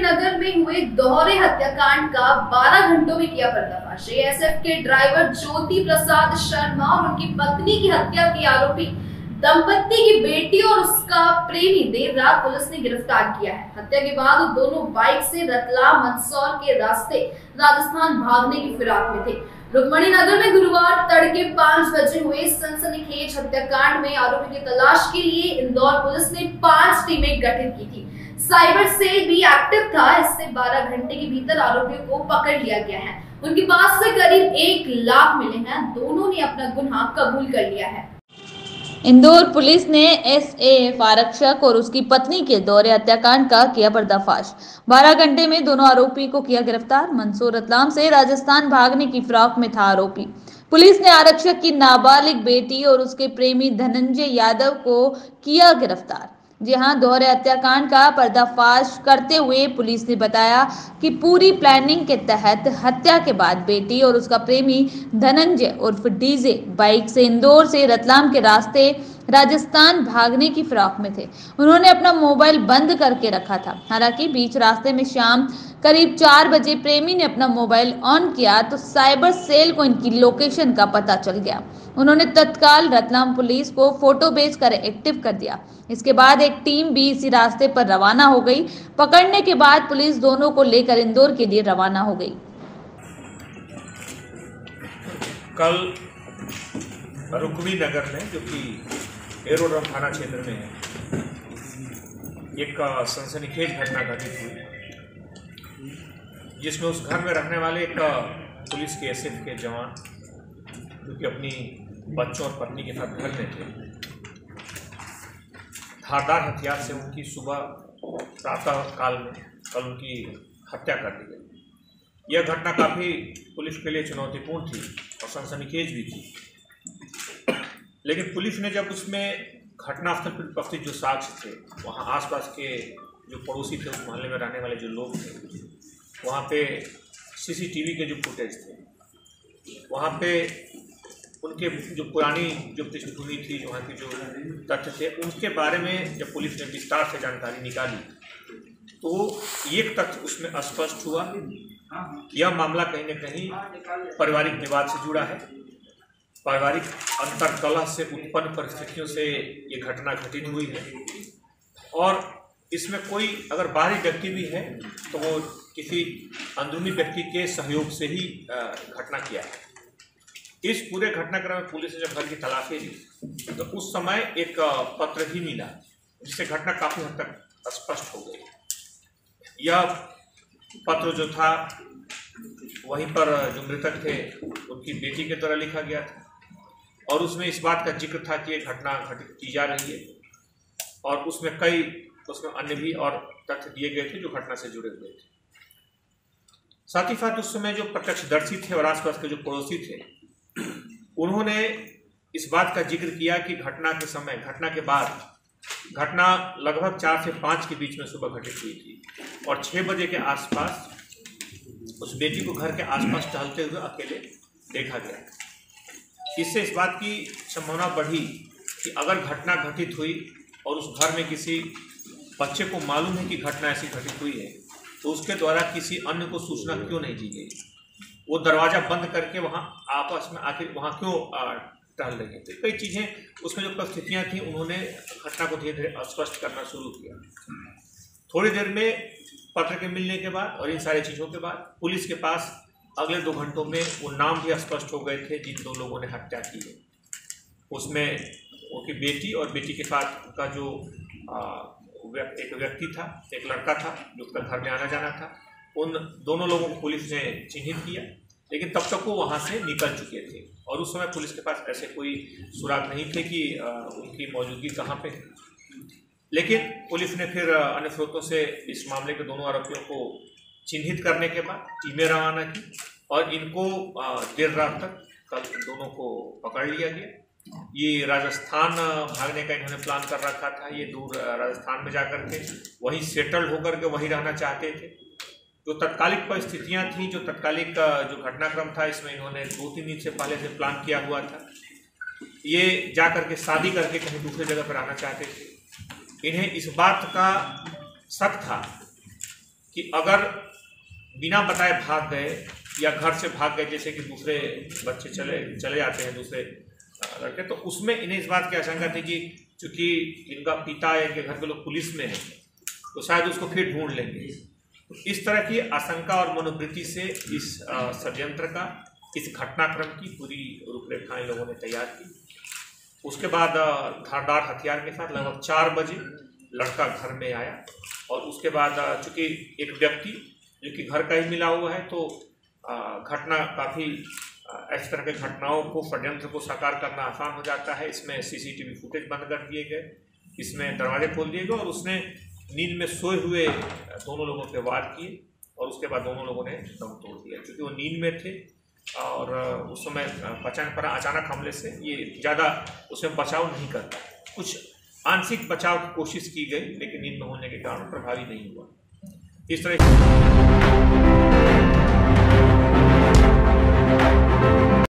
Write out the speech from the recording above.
नगर में हुए दोहरे हत्याकांड का 12 घंटों में किया पर्दाफाश। एएसएफ के ड्राइवर ज्योति प्रसाद शर्मा और उनकी पत्नी की हत्या के आरोपी दंपत्ति की बेटी और उसका प्रेमी देर रात पुलिस ने गिरफ्तार किया है। हत्या के बाद दोनों बाइक से रतलाम मंदसौर के रास्ते राजस्थान भागने की फिराक में थे। रुक्मणी नगर में गुरुवार तड़के 5 बजे हुए सनसनीखेज हत्याकांड में आरोपी की तलाश के लिए इंदौर पुलिस ने 5 टीमें गठित की थी। साइबर सेल भी एक्टिव था। इससे 12 घंटे के भीतर आरोपियों को पकड़ लिया गया है। उनके पास से करीब 1 लाख मिले हैं। दोनों ने अपना गुनाह कबूल कर लिया है। इंदौर पुलिस ने एसएएफ आरक्षक और उसकी पत्नी के दोहरे हत्याकांड का किया पर्दाफाश। 12 घंटे में दोनों आरोपी को किया गिरफ्तार। मंदसौर रतलाम से राजस्थान भागने की फिराक में था आरोपी। पुलिस ने आरक्षक की नाबालिग बेटी और उसके प्रेमी धनंजय यादव को किया गिरफ्तार। जी हां, दोहरे हत्याकांड का पर्दाफाश करते हुए पुलिस ने बताया कि पूरी प्लानिंग के तहत हत्या के बाद बेटी और उसका प्रेमी धनंजय उर्फ डीजे बाइक से इंदौर से रतलाम के रास्ते राजस्थान भागने की फिराक में थे। उन्होंने अपना मोबाइल बंद करके रखा था। हालांकि बीच रास्ते में शाम करीब 4 बजे प्रेमी ने अपना मोबाइल ऑन किया तो साइबर सेल को इनकी लोकेशन का पता चल गया। उन्होंने तत्काल रतलाम पुलिस को फोटो भेजकर एक्टिव कर दिया। इसके बाद एक टीम भी इसी रास्ते पर रवाना हो गई। पकड़ने के बाद पुलिस दोनों को लेकर इंदौर के लिए रवाना हो गई। कल रुक्मणी नगर में, जो कि एरोड्रम थाना क्षेत्र में है, एक सनसनीखेज घटना घटित हुई, जिसमें उस घर में रहने वाले एक पुलिस के एसएफ के जवान, जो कि अपनी बच्चों और पत्नी के साथ घर में थे, धारदार हथियार से उनकी सुबह प्रातः काल में कल उनकी हत्या कर दी गई। यह घटना काफ़ी पुलिस के लिए चुनौतीपूर्ण थी और सनसनीखेज भी थी। लेकिन पुलिस ने जब उसमें घटनास्थल पर उपस्थित जो साक्ष्य थे, वहाँ आसपास के जो पड़ोसी थे, उस मोहल्ले में रहने वाले जो लोग थे, वहाँ पे सीसीटीवी के जो फुटेज थे, वहाँ पे उनके जो पुरानी जो पृष्ठभूमि थी, वहाँ की जो तथ्य थे, उनके बारे में जब पुलिस ने विस्तार से जानकारी निकाली तो एक तथ्य उसमें स्पष्ट हुआ। यह मामला कहीं न कहीं पारिवारिक विवाद से जुड़ा है। पारिवारिक अंतर्कलह से उत्पन्न परिस्थितियों से ये घटना घटित हुई है और इसमें कोई अगर बाहरी व्यक्ति भी है तो वो किसी अंदरूनी व्यक्ति के सहयोग से ही घटना किया है। इस पूरे घटनाक्रम में पुलिस ने जब घर की तलाशी ली तो उस समय एक पत्र भी मिला, जिससे घटना काफ़ी हद तक स्पष्ट हो गई। यह पत्र जो था वहीं पर जो मृतक थे उनकी बेटी के द्वारा लिखा गया था और उसमें इस बात का जिक्र था कि ये घटना घटित की जा रही है और उसमें अन्य भी और तथ्य दिए गए थे जो घटना से जुड़े हुए थे। साथ ही साथ उस समय जो प्रत्यक्षदर्शी थे और आसपास के जो पड़ोसी थे, उन्होंने इस बात का जिक्र किया कि घटना के बाद घटना लगभग 4 से 5 के बीच में सुबह घटित हुई थी और 6 बजे के आसपास उस बेटी को घर के आसपास टहलते हुए अकेले देखा गया। इससे इस बात की संभावना बढ़ी कि अगर घटना घटित हुई और उस घर में किसी बच्चे को मालूम है कि घटना ऐसी घटित हुई है तो उसके द्वारा किसी अन्य को सूचना क्यों नहीं दी गई। वो दरवाज़ा बंद करके वहाँ आपस में आखिर वहाँ क्यों टहल रहे थे। कई चीज़ें उसमें जो परिस्थितियाँ थी, उन्होंने घटना को धीरे धीरे स्पष्ट करना शुरू किया। थोड़ी देर में पत्र के मिलने के बाद और इन सारी चीज़ों के बाद पुलिस के पास अगले 2 घंटों में वो नाम भी स्पष्ट हो गए थे जिन 2 लोगों ने हत्या की है। उसमें उनकी बेटी और बेटी के साथ उनका जो एक व्यक्ति था, एक लड़का था जो उसका घर में आना जाना था। उन दोनों लोगों को पुलिस ने चिन्हित किया, लेकिन तब तक वो वहाँ से निकल चुके थे और उस समय पुलिस के पास ऐसे कोई सुराग नहीं थे कि उनकी मौजूदगी कहाँ पे है। लेकिन पुलिस ने फिर अन्य स्रोतों से इस मामले के दोनों आरोपियों को चिन्हित करने के बाद टीमें रवाना की और इनको देर रात तक कल दोनों को पकड़ लिया गया। ये राजस्थान भागने का इन्होंने प्लान कर रखा था। ये दूर राजस्थान में जाकर के वहीं सेटल्ड होकर के वहीं रहना चाहते थे। जो तत्कालिक परिस्थितियां थी, जो तत्कालिक जो घटनाक्रम था, इसमें इन्होंने 2-3 दिन से पहले से प्लान किया हुआ था। ये जा करके शादी करके कहीं दूसरी जगह पर आना चाहते थे। इन्हें इस बात का शक था कि अगर बिना बताए भाग गए या घर से भाग गए, जैसे कि दूसरे बच्चे चले जाते हैं दूसरे लड़के, तो उसमें इन्हें इस बात की आशंका थी कि चूंकि इनका पिता या इनके घर के लोग पुलिस में है तो शायद उसको फिर ढूंढ लेंगे। तो इस तरह की आशंका और मनोवृत्ति से इस षड्यंत्र का, इस घटनाक्रम की पूरी रूपरेखा इन लोगों ने तैयार की। उसके बाद धारदार हथियार के साथ लगभग 4 बजे लड़का घर में आया और उसके बाद चूंकि एक व्यक्ति जो कि घर का ही मिला हुआ है, तो घटना काफ़ी इस तरह के घटनाओं को, षड्यंत्र को साकार करना आसान हो जाता है। इसमें सीसीटीवी फुटेज बंद कर दिए गए, इसमें दरवाजे खोल दिए गए और उसने नींद में सोए हुए दोनों लोगों पे वार किए और उसके बाद दोनों लोगों ने दम तोड़ दिया। क्योंकि वो नींद में थे और उस समय बचाने पड़ा, अचानक हमले से ये ज़्यादा उसमें बचाव नहीं करता। कुछ आंशिक बचाव की कोशिश की गई लेकिन नींद में होने के कारण प्रभावी नहीं हुआ। इस तरह